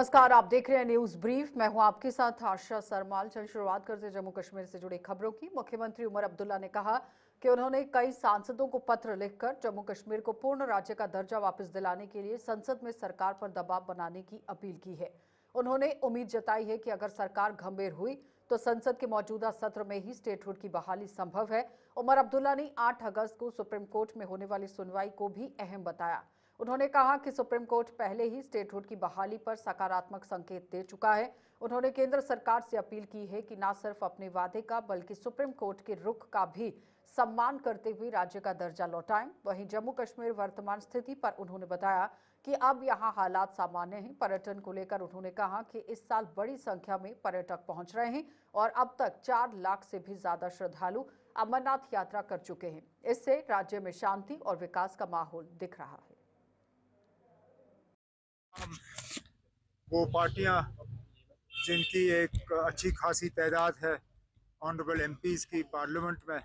नमस्कार, आप देख रहे हैं न्यूज ब्रीफ। मैं हूं आपके साथ आशा सरमाल। चल शुरुआत करते हैं जम्मू कश्मीर से जुड़ी खबरों की। मुख्यमंत्री उमर अब्दुल्ला ने कहा कि उन्होंने कई सांसदों को पत्र लिखकर जम्मू कश्मीर को पूर्ण राज्य का दर्जा वापस दिलाने के लिए संसद में सरकार पर दबाव बनाने की अपील की है। उन्होंने उम्मीद जताई है कि अगर सरकार गंभीर हुई तो संसद के मौजूदा सत्र में ही स्टेटहुड की बहाली संभव है। उमर अब्दुल्ला ने 8 अगस्त को सुप्रीम कोर्ट में होने वाली सुनवाई को भी अहम बताया। उन्होंने कहा कि सुप्रीम कोर्ट पहले ही स्टेटहुड की बहाली पर सकारात्मक संकेत दे चुका है। उन्होंने केंद्र सरकार से अपील की है कि न सिर्फ अपने वादे का बल्कि सुप्रीम कोर्ट के रुख का भी सम्मान करते हुए राज्य का दर्जा लौटाएं। वहीं जम्मू कश्मीर वर्तमान स्थिति पर उन्होंने बताया कि अब यहां हालात सामान्य हैं। पर्यटन को लेकर उन्होंने कहा कि इस साल बड़ी संख्या में पर्यटक पहुंच रहे हैं और अब तक 4 लाख से भी ज्यादा श्रद्धालु अमरनाथ यात्रा कर चुके हैं। इससे राज्य में शांति और विकास का माहौल दिख रहा है। वो पार्टियां जिनकी एक अच्छी खासी तादाद है ऑनरेबल एमपीज़ की पार्लियामेंट में,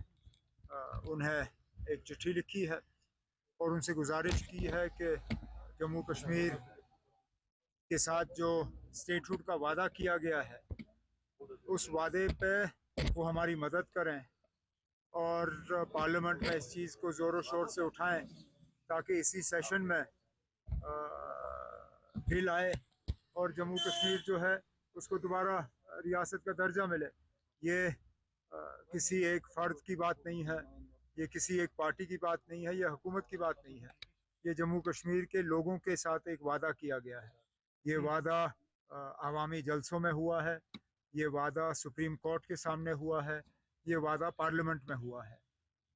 उन्हें एक चिट्ठी लिखी है और उनसे गुजारिश की है कि जम्मू कश्मीर के साथ जो स्टेटहुड का वादा किया गया है उस वादे पे वो हमारी मदद करें और पार्लियामेंट में इस चीज़ को ज़ोरों शोर से उठाएं ताकि इसी सेशन में बिल आए और जम्मू कश्मीर जो है उसको दोबारा रियासत का दर्जा मिले। ये किसी एक फ़र्द की बात नहीं है, ये किसी एक पार्टी की बात नहीं है, ये हुकूमत की बात नहीं है। ये जम्मू कश्मीर के लोगों के साथ एक वादा किया गया है। ये वादा अवामी जलसों में हुआ है, ये वादा सुप्रीम कोर्ट के सामने हुआ है, ये वादा पार्लियामेंट में हुआ है।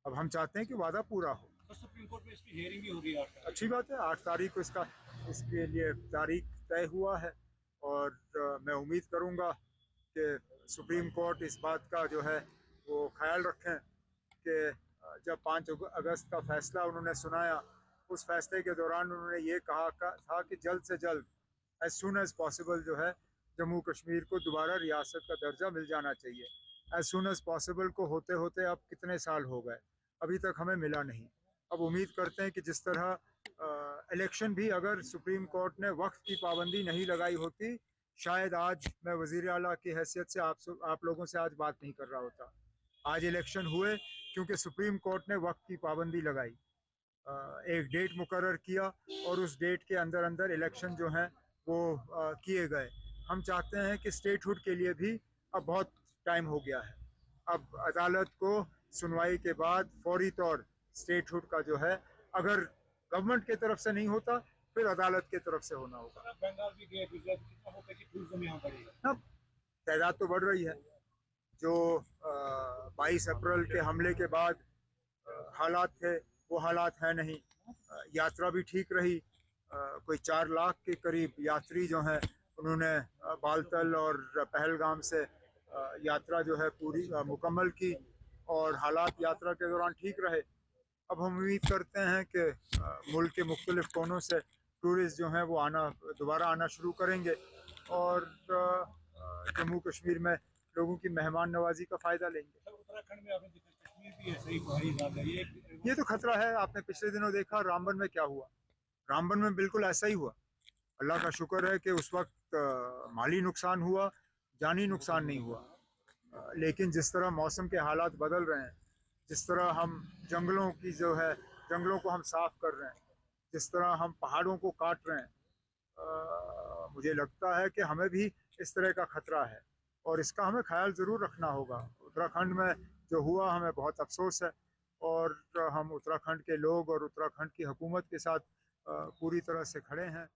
अब हम चाहते हैं कि वादा पूरा हो। तो सुप्रीम कोर्ट में इसकी हियरिंग भी होगी 8 तारीख। अच्छी बात है, 8 तारीख को इसके लिए तारीख तय हुआ है और मैं उम्मीद करूंगा कि सुप्रीम कोर्ट इस बात का जो है वो ख्याल रखें कि जब 5 अगस्त का फैसला उन्होंने सुनाया, उस फैसले के दौरान उन्होंने ये कहा था कि जल्द से जल्द एज सुन एज पॉसिबल जो है जम्मू कश्मीर को दोबारा रियासत का दर्जा मिल जाना चाहिए। एज सुन एज पॉसिबल को होते होते अब कितने साल हो गए, अभी तक हमें मिला नहीं। अब उम्मीद करते हैं कि जिस तरह इलेक्शन भी अगर सुप्रीम कोर्ट ने वक्त की पाबंदी नहीं लगाई होती, शायद आज मैं वज़ीर आला की हैसियत से आप लोगों से आज बात नहीं कर रहा होता। आज इलेक्शन हुए क्योंकि सुप्रीम कोर्ट ने वक्त की पाबंदी लगाई, एक डेट मुकर्रर किया और उस डेट के अंदर अंदर इलेक्शन जो हैं वो किए गए। हम चाहते हैं कि स्टेटहुड के लिए भी अब बहुत टाइम हो गया है। अब अदालत को सुनवाई के बाद फौरी तौर स्टेटहुड का जो है, अगर गवर्नमेंट की तरफ से नहीं होता फिर अदालत की तरफ से होना होगा। बंगाल भी गए, गुजरात कितना होता है कि टूरिज्म यहाँ बढ़ेगा? अब तादाद तो बढ़ रही है। जो 22 अप्रैल के हमले के बाद हालात थे वो हालात है नहीं। यात्रा भी ठीक रही। कोई 4 लाख के करीब यात्री जो हैं उन्होंने बालतल और पहलगाम से यात्रा जो है पूरी मुकम्मल की और हालात यात्रा के दौरान ठीक रहे। अब हम उम्मीद करते हैं कि मुल्क के मुख्तलिफ कोनों से टूरिस्ट जो हैं वो दोबारा आना शुरू करेंगे और जम्मू कश्मीर में लोगों की मेहमान नवाजी का फ़ायदा लेंगे। उत्तराखंड में आपने देखा, कश्मीर भी ऐसे ही भारी ज्यादा ये तो खतरा है। आपने पिछले दिनों देखा रामबन में क्या हुआ। रामबन में बिल्कुल ऐसा ही हुआ। अल्लाह का शुक्र है कि उस वक्त माली नुकसान हुआ, जानी नुकसान नहीं हुआ। लेकिन जिस तरह मौसम के हालात बदल रहे हैं, जिस तरह हम जंगलों को हम साफ कर रहे हैं, जिस तरह हम पहाड़ों को काट रहे हैं, मुझे लगता है कि हमें भी इस तरह का खतरा है और इसका हमें ख्याल ज़रूर रखना होगा। उत्तराखंड में जो हुआ हमें बहुत अफसोस है और हम उत्तराखंड के लोग और उत्तराखंड की हुकूमत के साथ पूरी तरह से खड़े हैं।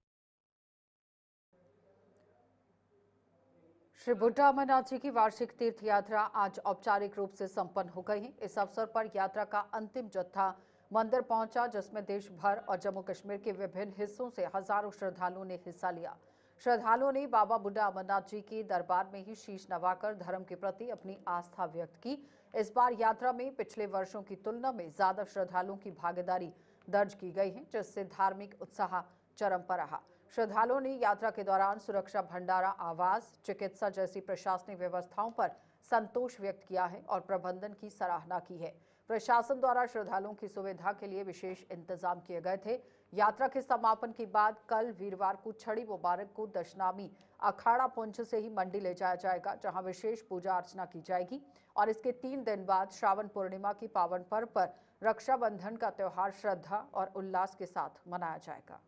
श्री बुड्ढा अमरनाथ जी की वार्षिक तीर्थ यात्रा आज औपचारिक रूप से संपन्न हो गई है। इस अवसर पर यात्रा का अंतिम जत्था मंदिर पहुंचा, जिसमें देश भर और जम्मू कश्मीर के विभिन्न हिस्सों से हजारों श्रद्धालुओं ने हिस्सा लिया। श्रद्धालुओं ने बाबा बुड्ढा अमरनाथ जी के दरबार में ही शीश नवाकर धर्म के प्रति अपनी आस्था व्यक्त की। इस बार यात्रा में पिछले वर्षों की तुलना में ज्यादा श्रद्धालुओं की भागीदारी दर्ज की गई है, जिससे धार्मिक उत्साह चरम पर रहा। श्रद्धालुओं ने यात्रा के दौरान सुरक्षा, भंडारा, आवास, चिकित्सा जैसी प्रशासनिक व्यवस्थाओं पर संतोष व्यक्त किया है और प्रबंधन की सराहना की है। प्रशासन द्वारा श्रद्धालुओं की सुविधा के लिए विशेष इंतजाम किए गए थे। यात्रा के समापन के बाद कल वीरवार को छड़ी मुबारक को दशनामी अखाड़ा पुंज से ही मंडी ले जाया जाएगा, जहां विशेष पूजा अर्चना की जाएगी और इसके 3 दिन बाद श्रावण पूर्णिमा की पावन पर्व पर रक्षाबंधन का त्योहार श्रद्धा और उल्लास के साथ मनाया जाएगा।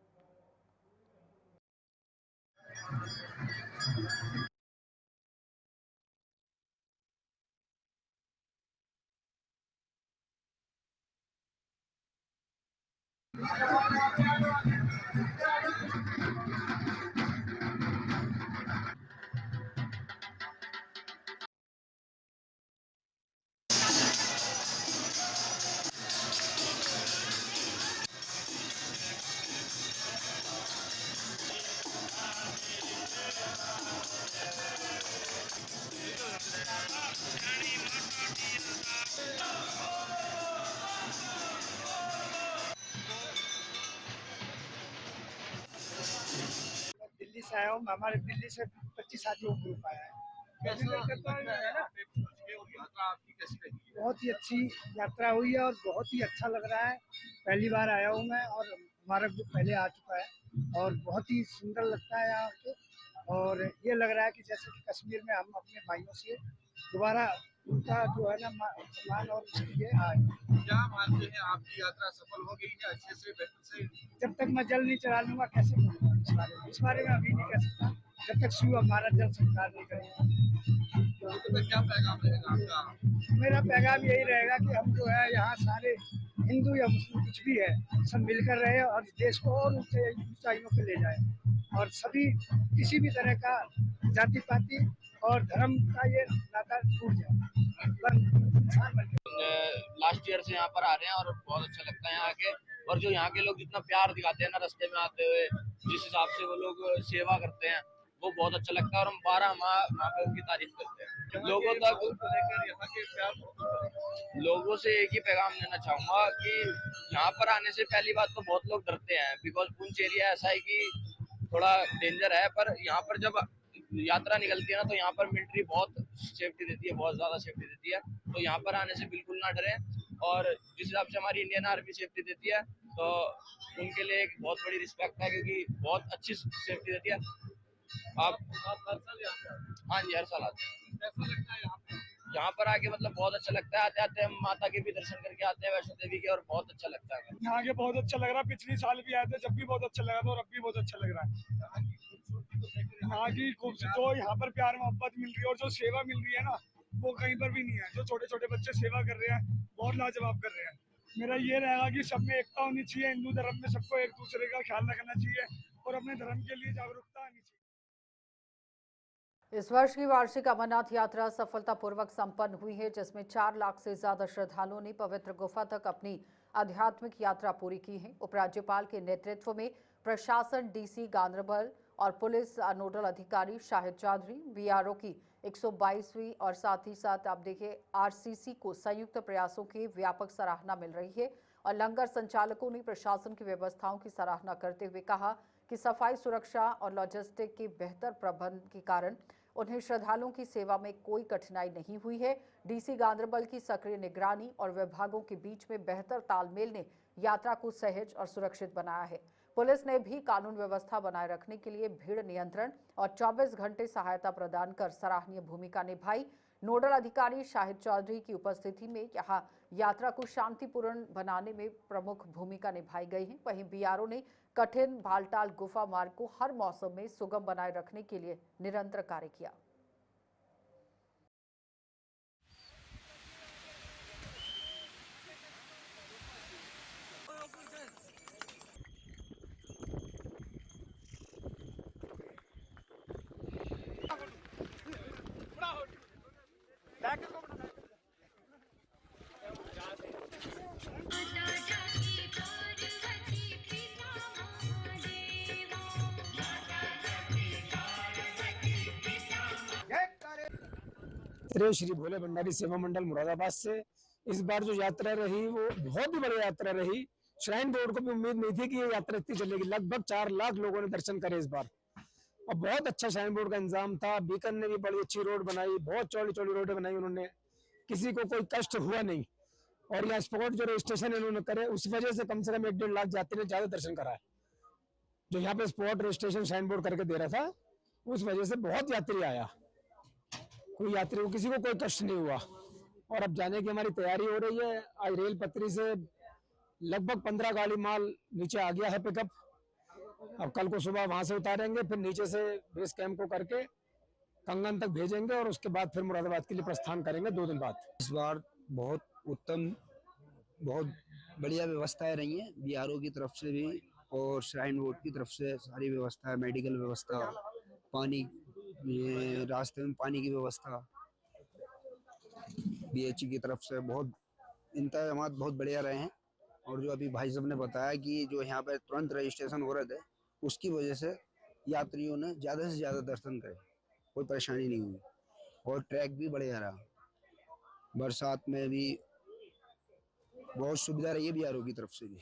दिल्ली से आया हूँ। हमारे दिल्ली से 25 साथियों का ग्रुप आया है। बहुत ही अच्छी यात्रा हुई है और बहुत ही अच्छा लग रहा है। पहली बार आया हूँ मैं और हमारा ग्रुप पहले आ चुका है और बहुत ही सुंदर लगता है यहाँ पे। और ये लग रहा है कि जैसे कि कश्मीर में हम अपने भाइयों से दोबारा उनका जो है ना सम्मान और उसके लिए आए। क्या मानते हैं आपकी यात्रा सफल हो गई है अच्छे से बेहतर से? जब तक मैं जल नहीं चढ़ा लूंगा कैसे कहूँगा इस बारे में अभी नहीं कह सकता जब तक शिव हमारा जल स्वीकार नहीं करेगा। तो क्या पैगाम रहेगा आपका? मेरा पैगाम यही रहेगा कि हम जो है यहाँ सारे हिंदू या मुस्लिम कुछ भी है सब मिलकर रहे और देश को और ऊंचाइयों पे ले जाए और सभी किसी भी तरह का जाति पाति और धर्म का ये नाता टूट जाए। लास्ट ईयर से यहाँ पर आ रहे हैं और बहुत अच्छा लगता है यहाँ के। और जो यहाँ के लोग जितना प्यार दिखाते हैं ना रास्ते में आते हुए, जिस हिसाब से वो लोग सेवा करते हैं वो बहुत अच्छा लगता है और हम 12 माह वहाँ पे उनकी तारीफ करते हैं। लोगों तक यहाँ के प्यार लोगों से एक ही पैगाम देना चाहूंगा कि यहाँ पर आने से पहली बात तो बहुत लोग डरते हैं, बिकॉज पुंछ एरिया ऐसा है कि थोड़ा डेंजर है। पर यहाँ पर जब यात्रा निकलती है ना तो यहाँ पर मिलिट्री बहुत सेफ्टी देती है, बहुत ज्यादा सेफ्टी देती है। तो यहाँ पर आने से बिल्कुल ना डरें और जिस हिसाब से हमारी इंडियन आर्मी सेफ्टी देती है तो उनके लिए एक बहुत बड़ी रिस्पेक्ट है, क्योंकि बहुत अच्छी सेफ्टी देती है। आप हर साल यहाँ पे हाँ जी, हर साल आते हैं। कैसा लगता है यहाँ पे? यहाँ पर आके मतलब बहुत अच्छा लगता है। आते आते हम माता के भी दर्शन करके आते हैं, वैष्णो देवी के, और बहुत अच्छा लगता है। यहाँ के बहुत अच्छा लग रहा है। पिछले साल भी आए थे जब भी बहुत अच्छा लगा था और अब भी बहुत अच्छा लग रहा है। यहाँ की खूबसूरती जो यहाँ पर प्यार मोहब्बत मिल रही है और जो सेवा मिल रही है ना वो कहीं पर भी नहीं है। जो छोटे छोटे बच्चे सेवा कर रहे हैं बहुत लाजवाब कर रहे हैं। मेरा ये रहेगा कि सब में एकता होनी चाहिए। हिंदू धर्म में सबको एक दूसरे का ख्याल रखना चाहिए और अपने धर्म के लिए जागरूकता आनी चाहिए। इस वर्ष की वार्षिक अमरनाथ यात्रा सफलतापूर्वक संपन्न हुई है, जिसमें 4 लाख से ज्यादा श्रद्धालुओं ने पवित्र गुफा तक अपनी आध्यात्मिक यात्रा पूरी की है। उपराज्यपाल के नेतृत्व में प्रशासन, डीसी गांदरबल और पुलिस नोडल अधिकारी शाहिद चौधरी, बीआरओ की 122वीं और साथ ही साथ आप देखिए आरसीसी को संयुक्त प्रयासों की व्यापक सराहना मिल रही है। और लंगर संचालकों ने प्रशासन की व्यवस्थाओं की सराहना करते हुए कहा कि सफाई, सुरक्षा और लॉजिस्टिक के बेहतर प्रबंध के कारण उन्हें श्रद्धालुओं की सेवा में कोई कठिनाई नहीं हुई है। डीसी गांदरबल की सक्रिय निगरानी और विभागों के बीच में बेहतर तालमेल ने यात्रा को सहज और सुरक्षित बनाया है। पुलिस ने भी कानून व्यवस्था बनाए रखने के लिए भीड़ नियंत्रण और 24 घंटे सहायता प्रदान कर सराहनीय भूमिका निभाई। नोडल अधिकारी शाहिद चौधरी की उपस्थिति में यहां यात्रा को शांतिपूर्ण बनाने में प्रमुख भूमिका निभाई गई है। वहीं बीआरओ ने कठिन भालटाल गुफा मार्ग को हर मौसम में सुगम बनाए रखने के लिए निरंतर कार्य किया। श्री भोले भंडारी सेवा मंडल मुरादाबाद से इस बार जो यात्रा रही वो बहुत ही बड़ी यात्रा रही। श्राइन बोर्ड को भी उम्मीद नहीं थी कि ये यात्रा इतनी चलेगी। लगभग 4 लाख लोगों ने दर्शन करे इस बार और बहुत अच्छा श्राइन बोर्ड का इंतजाम था। बीकन ने भी बड़ी अच्छी रोड बनाई, बहुत चौड़ी चौड़ी रोडें बनाई उन्होंने, किसी को कोई कष्ट हुआ नहीं। और यहाँ स्पॉट जो रजिस्ट्रेशन इन्होंने करे उस वजह से कम 1.5 लाख यात्री ने ज्यादा दर्शन कराए। जो यहाँ पे स्पॉट रजिस्ट्रेशन साइन बोर्ड करके दे रहा था उस वजह से बहुत यात्री आया, कोई यात्री को किसी को कोई कष्ट नहीं हुआ। और अब जाने की हमारी तैयारी हो रही है। आज रेल पटरी से लगभग 15 गाड़ी माल नीचे आ गया है पिकअप। अब कल को सुबह वहां से उतारेंगे, फिर नीचे से बेस कैंप को करके कंगन तक भेजेंगे और उसके बाद फिर मुरादाबाद के लिए प्रस्थान करेंगे 2 दिन बाद। इस बार बहुत उत्तम, बहुत बढ़िया व्यवस्थाएं रही हैं बीआरओ की तरफ से भी और श्राइन बोर्ड की तरफ से। सारी व्यवस्था, मेडिकल व्यवस्था, पानी, ये रास्ते में पानी की व्यवस्था, बीएचई की तरफ से बहुत इंतजाम बहुत बढ़िया रहे हैं। और जो अभी भाई साहब ने बताया कि जो यहाँ पे तुरंत रजिस्ट्रेशन हो रहे थे उसकी वजह से यात्रियों ने ज़्यादा से ज़्यादा दर्शन करे, कोई परेशानी नहीं हुई और ट्रैक भी बढ़िया रहा। बरसात में भी बहुत सुविधा रही है बीआरओ की तरफ से भी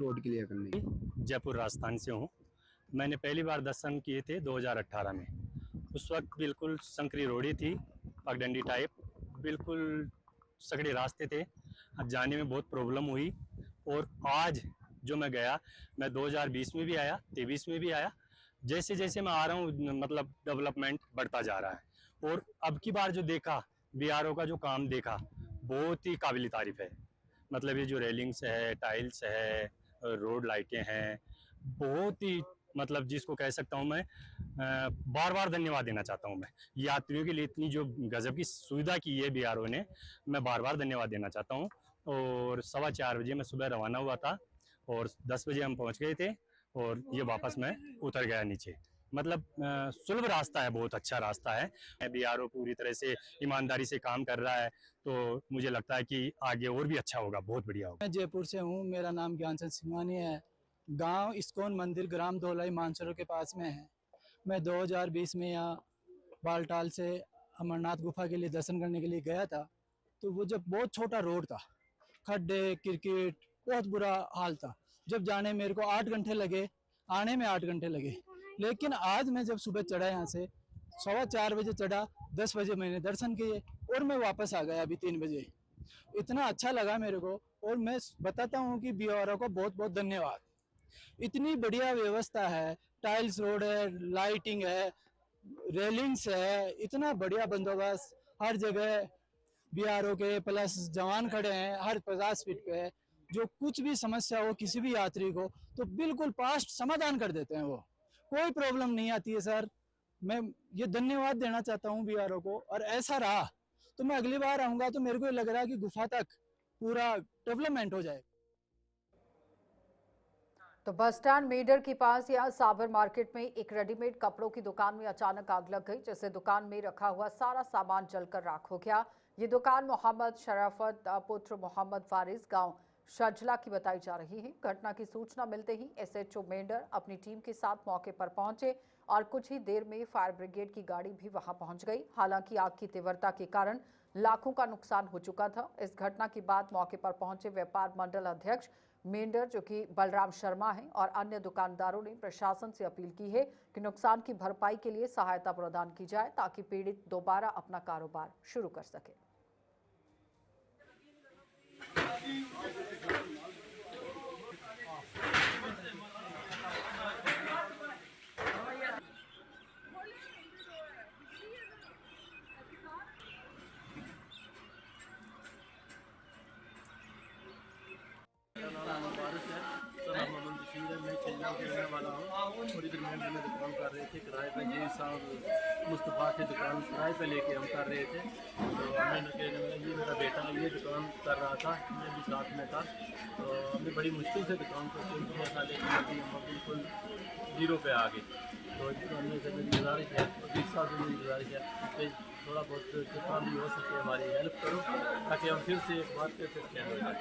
रोड क्लियर करने की। जयपुर राजस्थान से हूँ। मैंने पहली बार दर्शन किए थे 2018 में। उस वक्त बिल्कुल संकरी रोडी थी, पगडंडी टाइप, बिल्कुल सकड़े रास्ते थे, जाने में बहुत प्रॉब्लम हुई। और आज जो मैं गया, मैं 2020 में भी आया, 23 में भी आया, जैसे जैसे मैं आ रहा हूँ मतलब डेवलपमेंट बढ़ता जा रहा है। और अब की बार जो देखा बीआरओ का जो काम देखा, बहुत ही काबिल तारीफ है। मतलब ये जो रेलिंग्स है, टाइल्स है, रोड लाइटें हैं, बहुत ही मतलब जिसको कह सकता हूँ मैं बार बार धन्यवाद देना चाहता हूँ। मैं यात्रियों के लिए इतनी जो गजब की सुविधा की है बीआरओ ने, मैं बार बार धन्यवाद देना चाहता हूँ। और 4:15 बजे मैं सुबह रवाना हुआ था और 10 बजे हम पहुँच गए थे और ये वापस मैं उतर गया नीचे। मतलब सुलभ रास्ता है, बहुत अच्छा रास्ता है। बीआरओ पूरी तरह से ईमानदारी से काम कर रहा है, तो मुझे लगता है कि आगे और भी अच्छा होगा, बहुत बढ़िया होगा। मैं जयपुर से हूँ, मेरा नाम ज्ञानचंद सिंघानी है। गांव इस्कॉन मंदिर ग्राम धोलाई मानसरोवर के पास में है। मैं 2020 में यहाँ बालटाल से अमरनाथ गुफा के लिए दर्शन करने के लिए गया था। तो वो जब बहुत छोटा रोड था, खड्डे, क्रिकेट, बहुत बुरा हाल था। जब जाने मेरे को 8 घंटे लगे, आने में 8 घंटे लगे। लेकिन आज मैं जब सुबह चढ़ा यहाँ से 4:15 बजे चढ़ा, 10 बजे मैंने दर्शन किए और मैं वापस आ गया अभी 3 बजे। इतना अच्छा लगा मेरे को। और मैं बताता हूँ कि बीआरओ को बहुत बहुत धन्यवाद। इतनी बढ़िया व्यवस्था है, टाइल्स रोड है, लाइटिंग है, रेलिंग्स है, इतना बढ़िया बंदोबस्त हर जगह बीआरओ के, प्लस जवान खड़े हैं हर 50 फीट पे। जो कुछ भी समस्या हो किसी भी यात्री को तो बिल्कुल फास्ट समाधान कर देते हैं, वो कोई प्रॉब्लम नहीं आती है। सर मैं ये धन्यवाद देना चाहता हूँ बीआरओ को। और ऐसा रहा तो मैं अगली बार आऊंगा तो मेरे को लग रहा है कि गुफा तक पूरा डेवलपमेंट हो जाए। तो बस स्टैंड मेडर के पास या साबर मार्केट में एक रेडीमेड कपड़ों की दुकान में अचानक आग लग गई, जिससे दुकान में रखा हुआ सारा सामान जलकर राख हो गया। ये दुकान मोहम्मद शराफत पुत्र मोहम्मद फारिस गांव शर्जला की बताई जा रही है। घटना की सूचना मिलते ही एसएचओ मेंढर अपनी टीम के साथ मौके पर पहुंचे और कुछ ही देर में फायर ब्रिगेड की गाड़ी भी वहां पहुंच गई। हालांकि आग की तीव्रता के कारण लाखों का नुकसान हो चुका था। इस घटना के बाद मौके पर पहुंचे व्यापार मंडल अध्यक्ष मेंढर जो कि बलराम शर्मा हैं और अन्य दुकानदारों ने प्रशासन से अपील की है कि नुकसान की भरपाई के लिए सहायता प्रदान की जाए ताकि पीड़ित दोबारा अपना कारोबार शुरू कर सके। थोड़ी देर में दुकान कर रहे थे किराए पे, जी साहब मुस्तफ़ा की दुकान किराए पे लेके हम कर रहे थे। तो हमने ये मेरा बेटा ये दुकान कर रहा था, मैं भी साथ में था। तो हमने बड़ी मुश्किल से दुकान को खोल दिया था, लेकिन अभी हम बिल्कुल जीरो पे आ गए। तो हमने से मेरी गुजारिश है, 20 साल से मेरी गुजारिश है कि थोड़ा बहुत जितना भी हो सके हमारी हेल्प करो ताकि हम फिर से एक बार फिर से स्टैंड हो जाए।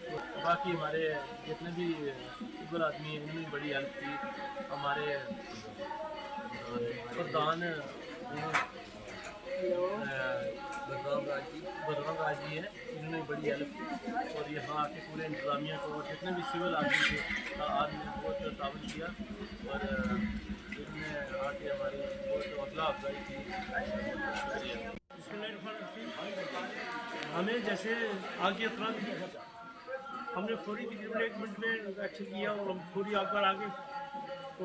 तो बाकी हमारे जितने भी ऊपर आदमी हैं उन्होंने बड़ी हेल्प की। हमारे प्रधान बलराम राज जी हैं, इन्होंने बड़ी हेल्प की। और यहाँ आके पूरे इंतजामिया को और जितने भी सिविल आदमी थे आज ने बहुत तावन किया और इन्होंने आके हमारी बहुत हौसला अफजाई की। हमें जैसे आगे तुरंत हमने फौरी तकरीबन 1 मिनट में एक्शन किया और हम फौरी आग पर आ गए। तो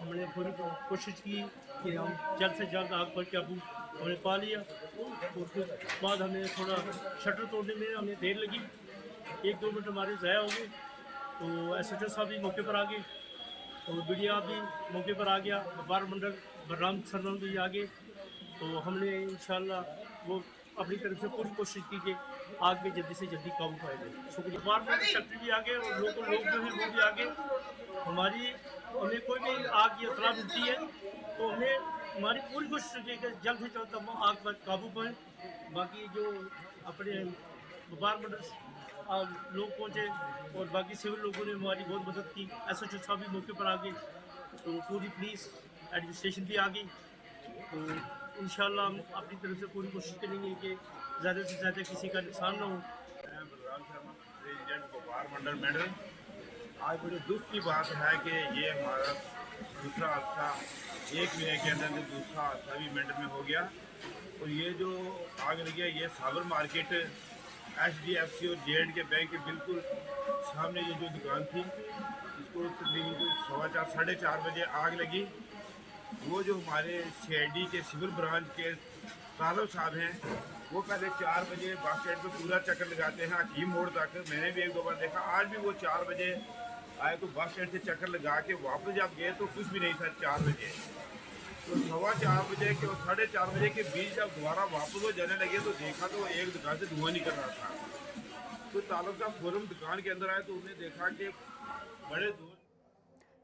हमने पूरी कोशिश की कि हम जल्द से जल्द आग पर काबू हमने पा लिया। और उसके बाद हमें थोड़ा शटर तोड़ने में हमें देर लगी, 1-2 मिनट हमारे ज़ाया हो गए। तो एसएचओ साहब भी मौके पर आ गए और मीडिया भी मौके पर आ गया, व्यापार मंडल बलराम सरनाम भी आ गए। तो हमने इंशाल्लाह वो अपनी तरफ से पूरी कोशिश की कि आग में जल्दी से जल्दी काबू पाया जाए। शुक्रिया। व्यापार मंडल सेक्रेटरी भी आ गए और लोग जो है वो भी आ गए। हमें कोई भी आग की इतला मिलती है तो हमारी पूरी कोशिश होती है कि जल्द से जल्द हम आग पर काबू पाएँ। बाकी जो अपने व्यापार मंडल लोग पहुँचे और बाकी सिविल लोगों ने हमारी बहुत मदद की। एसएचओ साहब भी मौके पर आ गए, तो पूरी पुलिस एडमिनिस्ट्रेशन भी आ गई। तो इंशाल्लाह हम अपनी तरफ से पूरी कोशिश करेंगे कि ज़्यादा से ज़्यादा किसी का नुकसान ना हो। बलराम शर्मा, प्रेसिडेंट व्यापार मंडल मेडल। आज बड़ी दुख की बात है कि ये हमारा दूसरा हादसा 1 महीने के अंदर दूसरा हादसा भी मेडल में हो गया। और ये जो आग लगी है ये साबर मार्केट HDFC और J&K बैंक के बिल्कुल सामने ये जो दुकान थी, इसको तकरीबन 4:15 साढ़े 4 बजे आग लगी। वो जो हमारे CID के सिविल ब्रांच के तालब साहब हैं, वो पहले 4 बजे बस स्टैंड पे पूरा चक्कर लगाते हैं हकीम मोड़ तक। मैंने भी 1-2 बार देखा, आज भी वो 4 बजे आए तो बस स्टैंड से चक्कर लगा के वापस जब गए तो कुछ भी नहीं था 4 बजे। तो 4:15 बजे के और 4:30 बजे के बीच जब दोबारा वापस वो जाने लगे तो देखा तो एक दुकान से धुआं निकल रहा था। तो तालब साहब फौरन दुकान के अंदर आए तो उन्हें देखा कि बड़े दूर।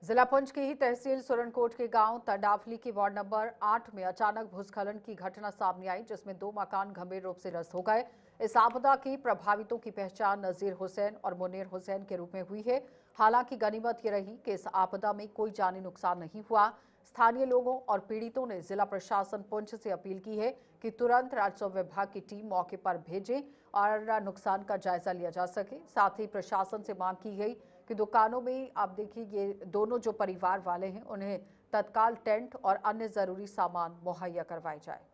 जिला पुंछ की ही तहसील सुरनकोट के गांव तंडाफली की वार्ड नंबर 8 में अचानक भूस्खलन की घटना सामने आई, जिसमें 2 मकान गंभीर रूप से ध्वस्त हो गए। इस आपदा की प्रभावितों की पहचान नजीर हुसैन और मुनीर हुसैन के रूप में हुई है। हालांकि गनीमत ये रही कि इस आपदा में कोई जानी नुकसान नहीं हुआ। स्थानीय लोगों और पीड़ितों ने जिला प्रशासन पुंछ से अपील की है कि तुरंत राजस्व विभाग की टीम मौके पर भेजे और नुकसान का जायजा लिया जा सके। साथ ही प्रशासन से मांग की गई कि दुकानों में आप देखिए ये दोनों जो परिवार वाले हैं उन्हें तत्काल टेंट और अन्य जरूरी सामान मुहैया करवाए जाए।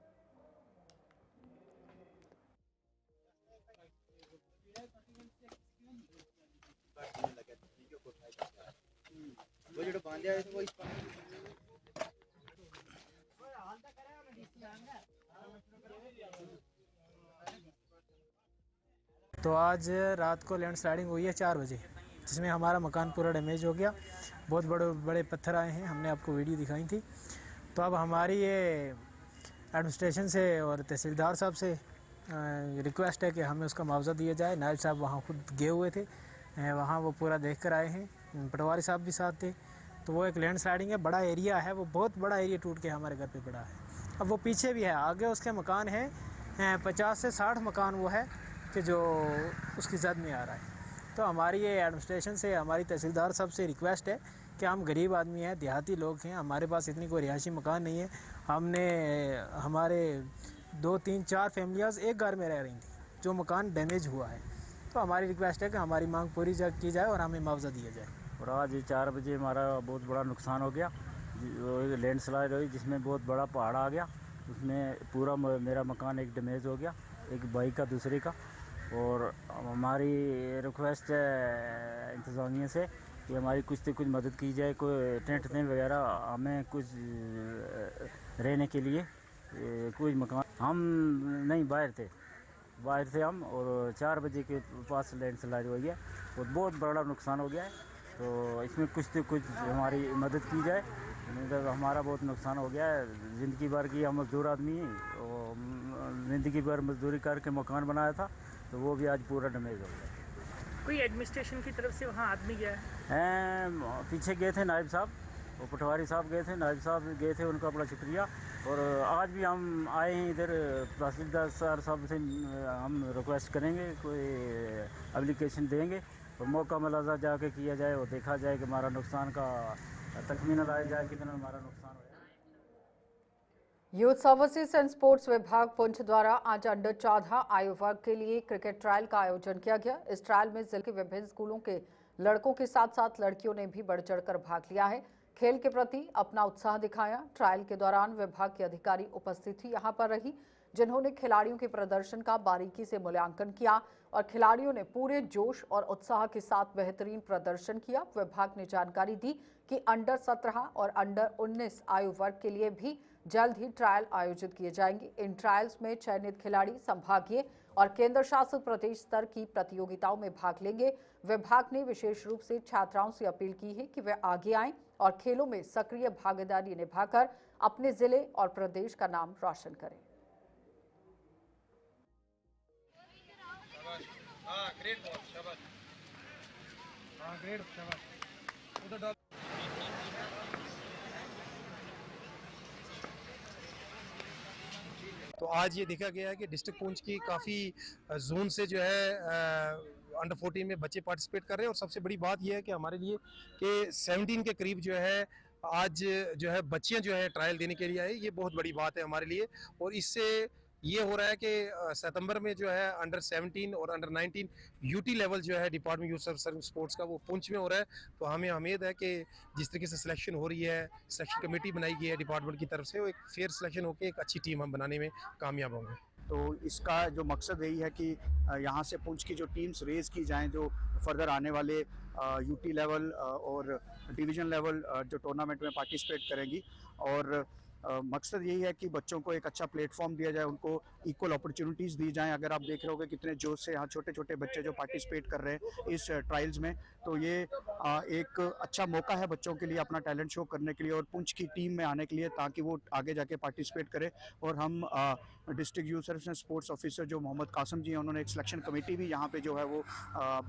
तो आज रात को लैंडस्लाइडिंग हुई है 4 बजे, जिसमें हमारा मकान पूरा डैमेज हो गया। बहुत बड़े बड़े पत्थर आए हैं, हमने आपको वीडियो दिखाई थी। तो अब हमारी ये एडमिनिस्ट्रेशन से और तहसीलदार साहब से रिक्वेस्ट है कि हमें उसका मुआवजा दिया जाए। नायब साहब वहाँ खुद गए हुए थे, वहाँ वो पूरा देख कर आए हैं। पटवारी साहब भी साथ थे। तो वो एक लैंडस्लाइडिंग है, बड़ा एरिया है, वो बहुत बड़ा एरिया टूट के हमारे घर पे पड़ा है। अब वो पीछे भी है, आगे उसके मकान है 50 से 60 मकान वो है कि जो उसकी जद में आ रहा है। तो हमारी ये एडमिनिस्ट्रेशन से, हमारी तहसीलदार साहब से रिक्वेस्ट है कि हम गरीब आदमी हैं, देहाती लोग हैं, हमारे पास इतनी कोई रिहायशी मकान नहीं है। हमारे 2, 3, 4 फैमिलियाँ एक घर में रह रही थी, जो मकान डैमेज हुआ है। तो हमारी रिक्वेस्ट है कि हमारी मांग पूरी की जाए और हमें मुआवजा दिया जाए। और आज 4 बजे हमारा बहुत बड़ा नुकसान हो गया। लैंडस्लाइड हुई जिसमें बहुत बड़ा पहाड़ आ गया, उसमें पूरा मेरा मकान एक डैमेज हो गया, एक भाई का दूसरे का। और हमारी रिक्वेस्ट है इंतज़ामिया से कि हमारी कुछ से कुछ मदद की जाए, कोई टेंट वगैरह हमें कुछ रहने के लिए कोई मकान। हम नहीं बाहर थे हम, और 4 बजे के पास लैंडस्लाइड हो गया और बहुत बड़ा नुकसान हो गया है। तो इसमें कुछ से कुछ हमारी मदद की जाए, मतलब हमारा बहुत नुकसान हो गया है। ज़िंदगी भर की हम मज़दूर आदमी हैं, और ज़िंदगी भर मजदूरी करके मकान बनाया था, तो वो भी आज पूरा डैमेज हो गया। कोई एडमिनिस्ट्रेशन की तरफ से वहाँ आदमी गया है? पीछे गए थे नायब साहब और पटवारी साहब गए थे, नायब साहब गए थे, उनका बड़ा शुक्रिया। और आज भी हम आए हैं इधर, तहसीलदार साहब से हम रिक्वेस्ट करेंगे, कोई एप्लीकेशन देंगे और मौका मुलाजा जाके किया जाए और देखा जाए कि हमारा नुकसान का तखमीना लगाया जाए कितना हमारा नुकसान हुआ। यूथ सर्विसेज एंड स्पोर्ट्स विभाग पुंछ द्वारा आज अंडर 14 आयु वर्ग के लिए क्रिकेट ट्रायल का आयोजन किया गया। इस ट्रायल में जिले के विभिन्न स्कूलों के लड़कों के साथ साथ लड़कियों ने भी बढ़ चढ़कर भाग लिया है। खेल के प्रति अपना उत्साह दिखाया। ट्रायल के दौरान विभाग के अधिकारी उपस्थिति यहां पर रही, जिन्होंने खिलाड़ियों के प्रदर्शन का बारीकी से मूल्यांकन किया और खिलाड़ियों ने पूरे जोश और उत्साह के साथ बेहतरीन प्रदर्शन किया। विभाग ने जानकारी दी कि अंडर 17 और अंडर 19 आयु वर्ग के लिए भी जल्द ही ट्रायल आयोजित किए जाएंगे। इन ट्रायल्स में चयनित खिलाड़ी संभागीय और केंद्र शासित प्रदेश स्तर की प्रतियोगिताओं में भाग लेंगे। विभाग ने विशेष रूप से छात्राओं से अपील की है कि वे आगे आएं और खेलों में सक्रिय भागीदारी निभाकर अपने जिले और प्रदेश का नाम रोशन करें। तो आज ये देखा गया है कि डिस्ट्रिक्ट पुंछ की काफ़ी जोन से जो है अंडर 14 में बच्चे पार्टिसिपेट कर रहे हैं। और सबसे बड़ी बात यह है कि हमारे लिए कि 17 के करीब जो है आज जो है बच्चियां जो है ट्रायल देने के लिए आई, ये बहुत बड़ी बात है हमारे लिए। और इससे ये हो रहा है कि सितंबर में जो है अंडर 17 और अंडर 19 यूटी लेवल जो है डिपार्टमेंट यूथ सर्विस स्पोर्ट्स का वो पुंछ में हो रहा है। तो हमें उम्मीद है कि जिस तरीके से सिलेक्शन हो रही है, सिलेक्शन कमेटी बनाई गई है डिपार्टमेंट की तरफ से, वो एक फेयर सिलेक्शन होकर एक अच्छी टीम हम बनाने में कामयाब होंगे। तो इसका जो मकसद यही है कि यहाँ से पुंछ की जो टीम्स रेज की जाएं, जो फर्दर आने वाले यूटी लेवल और डिवीज़न लेवल जो टूर्नामेंट में पार्टिसिपेट करेंगी। और मकसद यही है कि बच्चों को एक अच्छा प्लेटफॉर्म दिया जाए, उनको इक्वल अपॉर्चुनिटीज़ दी जाएं। अगर आप देख रहे होगे कितने जोश से यहाँ छोटे छोटे बच्चे जो पार्टिसिपेट कर रहे हैं इस ट्रायल्स में, तो ये एक अच्छा मौका है बच्चों के लिए अपना टैलेंट शो करने के लिए और पुंछ की टीम में आने के लिए, ताकि वो आगे जाके पार्टिसिपेट करें। और हम district youth service and sports officer जो मोहम्मद कासिम जी हैं, उन्होंने एक सिलेक्शन कमेटी भी यहाँ पे जो है वो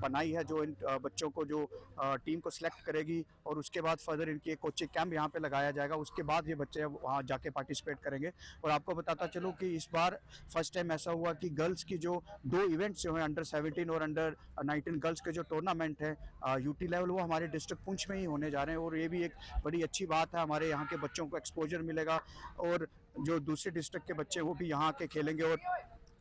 बनाई है, जो इन बच्चों को जो टीम को सिलेक्ट करेगी और उसके बाद फर्दर इनकी एक कोचिंग कैंप यहाँ पे लगाया जाएगा। उसके बाद ये बच्चे वहाँ जाके पार्टिसिपेट करेंगे। और आपको बताता चलूँ कि इस बार फर्स्ट टाइम ऐसा हुआ कि गर्ल्स की जो 2 इवेंट्स जो हैं अंडर 17 और अंडर 19 गर्ल्स के जो टूर्नामेंट है यूटी लेवल, वो हमारे डिस्ट्रिक्ट पुंछ में ही होने जा रहे हैं। और ये भी एक बड़ी अच्छी बात है, हमारे यहाँ के बच्चों को एक्सपोजर मिलेगा और जो दूसरे डिस्ट्रिक्ट के बच्चे वो भी यहाँ के खेलेंगे और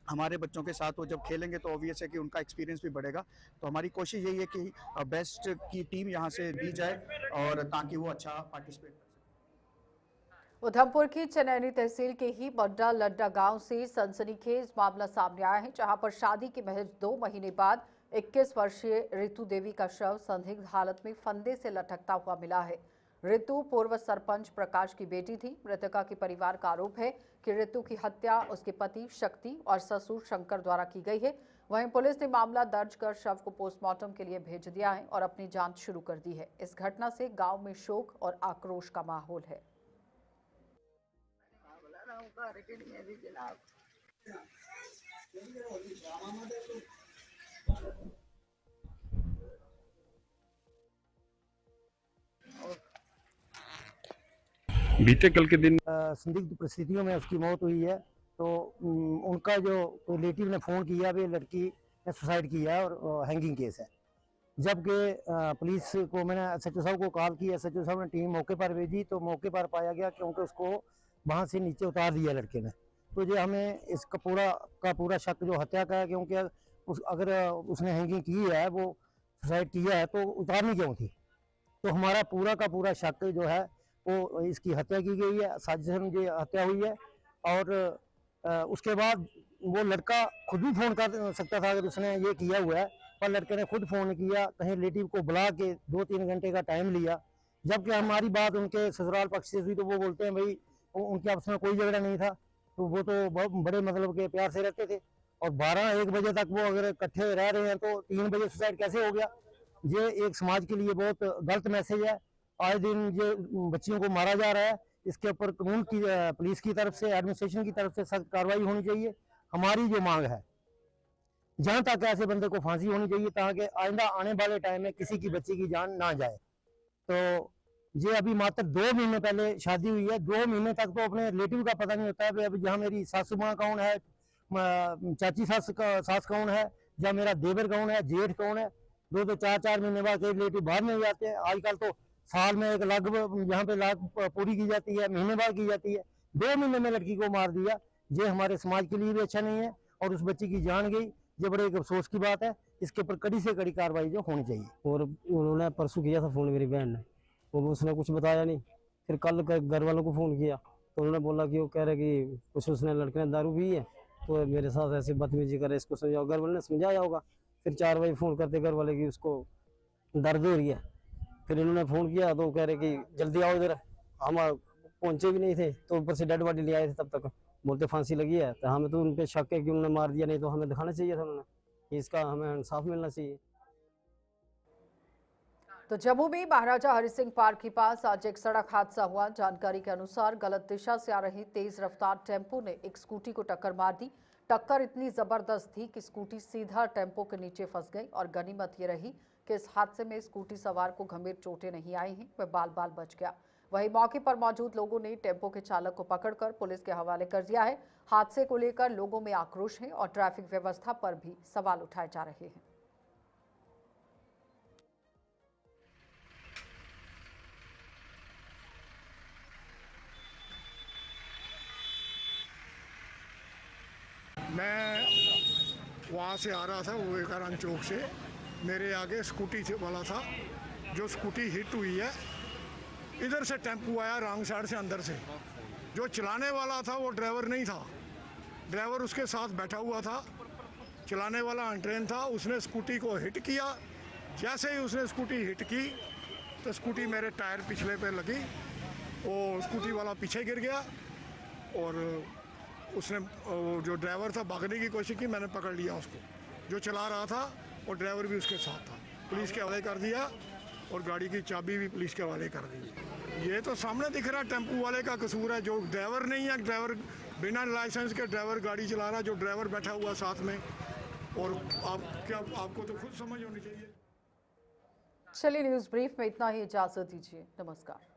हमारे बच्चों के साथ वो जब खेलेंगे तो ऑब्वियस है कि उनका एक्सपीरियंस भी बढ़ेगा। तो हमारी कोशिश यही है कि बेस्ट की टीम यहाँ से दी जाए और ताकि वो अच्छा पार्टिसिपेट कर सके। उधमपुर की चनैनी तहसील के ही बड्डा लड्डा गांव से सनसनीखेज मामला सामने आया है, जहां पर शादी के महज 2 महीने बाद 21 वर्षीय ऋतु देवी का शव संदिग्ध हालत में फंदे से लटकता हुआ मिला है। ऋतु पूर्व सरपंच प्रकाश की बेटी थी। मृतका के परिवार का आरोप है कि ऋतु की हत्या उसके पति शक्ति और ससुर शंकर द्वारा की गई है। वहीं पुलिस ने मामला दर्ज कर शव को पोस्टमार्टम के लिए भेज दिया है और अपनी जांच शुरू कर दी है। इस घटना से गांव में शोक और आक्रोश का माहौल है। बीते कल के दिन संदिग्ध परिस्थितियों में उसकी मौत हुई है। तो उनका जो रिलेटिव ने फ़ोन किया भी लड़की ने सुसाइड किया और हैंगिंग केस है। जबकि पुलिस को मैंने SHO साहब को कॉल की, SHO साहब ने टीम मौके पर भेजी तो मौके पर पाया गया क्योंकि उसको वहाँ से नीचे उतार दिया लड़के ने। तो ये हमें इसका पूरा शक जो हत्या का है, क्योंकि अगर उसने हैंगिंग की है, वो सुसाइड किया है, तो उतारनी क्यों थी। तो हमारा पूरा का पूरा शक जो है वो इसकी हत्या की गई है, साजिश में ये हत्या हुई है। और उसके बाद वो लड़का खुद भी फ़ोन कर सकता था अगर उसने ये किया हुआ है, पर लड़के ने खुद फ़ोन किया, कहीं रिलेटिव को बुला के 2-3 घंटे का टाइम लिया। जबकि हमारी बात उनके ससुराल पक्ष से हुई तो वो बोलते हैं भाई उनके आपस में कोई झगड़ा नहीं था, तो वो तो बहुत बड़े मतलब के प्यार से रहते थे। और 12-1 बजे तक वो अगर इकट्ठे रह रहे हैं तो 3 बजे सुसाइड कैसे हो गया। ये एक समाज के लिए बहुत गलत मैसेज है। आए दिन ये बच्चियों को मारा जा रहा है, इसके ऊपर कानून की पुलिस की तरफ से, एडमिनिस्ट्रेशन की तरफ से सख्त कार्रवाई होनी चाहिए। हमारी जो मांग है, जहाँ तक ऐसे बंदे को फांसी होनी चाहिए ताकि आइंदा आने वाले टाइम में किसी की बच्ची की जान ना जाए। तो ये अभी मात्र 2 महीने पहले शादी हुई है, 2 महीने तक तो अपने रिलेटिव का पता नहीं होता है भाई अभी जहाँ मेरी सासू माँ कौन है, चाची सास कौन है, या मेरा देवर कौन है, जेठ कौन है। 2-2, 4-4 महीने बाद कई रिलेटिव बाहर में जाते हैं। आजकल तो साल में एक लगभग यहाँ पे लाख पूरी की जाती है, महीने बाद की जाती है। 2 महीने में लड़की को मार दिया, ये हमारे समाज के लिए भी अच्छा नहीं है और उस बच्ची की जान गई, ये बड़े एक अफसोस की बात है। इसके ऊपर कड़ी से कड़ी कार्रवाई जो होनी चाहिए। और उन्होंने परसों किया था फ़ोन मेरी बहन ने, वो उसने कुछ बताया नहीं। फिर कल घर वालों को फ़ोन किया तो उन्होंने बोला कि वो कह रहे कि कुछ उसने लड़के ने दारू पी है तो मेरे साथ ऐसे बदतमीजी करे, इसको समझाओ। घर वाले ने समझाया होगा। फिर 4 बजे फ़ोन करते घर वाले कि उसको दर्द हो रही है। फिर इन्होंने फ़ोन किया तो कह रहे कि जल्दी आओ इधर। हम पहुँचे भी नहीं थे तो ऊपर से डेड बॉडी ले आए थे। तब तक बोलते फांसी लगी है। तो हमें तो उन पर शक है कि उन्होंने मार दिया, नहीं तो हमें दिखाना चाहिए था उन्होंने कि इसका हमें इंसाफ मिलना चाहिए। तो जम्मू में महाराजा हरि सिंह पार्क के पास आज एक सड़क हादसा हुआ। जानकारी के अनुसार गलत दिशा से आ रही तेज रफ्तार टेम्पो ने एक स्कूटी को टक्कर मार दी। टक्कर इतनी जबरदस्त थी कि स्कूटी सीधा टेम्पो के नीचे फंस गई और गनीमत ये रही कि इस हादसे में स्कूटी सवार को गंभीर चोटें नहीं आई हैं, वह बाल बाल बच गया। वहीं मौके पर मौजूद लोगों ने टेम्पो के चालक को पकड़कर पुलिस के हवाले कर दिया है। हादसे को लेकर लोगों में आक्रोश है और ट्रैफिक व्यवस्था पर भी सवाल उठाए जा रहे हैं। मैं वहाँ से आ रहा था विवेकानंद चौक से, मेरे आगे स्कूटी वाला था, जो स्कूटी हिट हुई है। इधर से टेम्पो आया रॉन्ग साइड से अंदर से। जो चलाने वाला था वो ड्राइवर नहीं था, ड्राइवर उसके साथ बैठा हुआ था। चलाने वाला अनट्रेन था, उसने स्कूटी को हिट किया। जैसे ही उसने स्कूटी हिट की तो स्कूटी मेरे टायर पिछले पे लगी और स्कूटी वाला पीछे गिर गया और उसने जो ड्राइवर था भागने की कोशिश की, मैंने पकड़ लिया उसको। जो चला रहा था और ड्राइवर भी उसके साथ था, पुलिस के हवाले कर दिया और गाड़ी की चाबी भी पुलिस के हवाले कर दी। ये तो सामने दिख रहा है टेम्पू वाले का कसूर है, जो ड्राइवर नहीं है। ड्राइवर बिना लाइसेंस के ड्राइवर गाड़ी चला रहा है, जो ड्राइवर बैठा हुआ साथ में। और आपको तो खुद समझ होनी चाहिए। चलिए न्यूज़ ब्रीफ में इतना ही, इजाजत दीजिए, नमस्कार।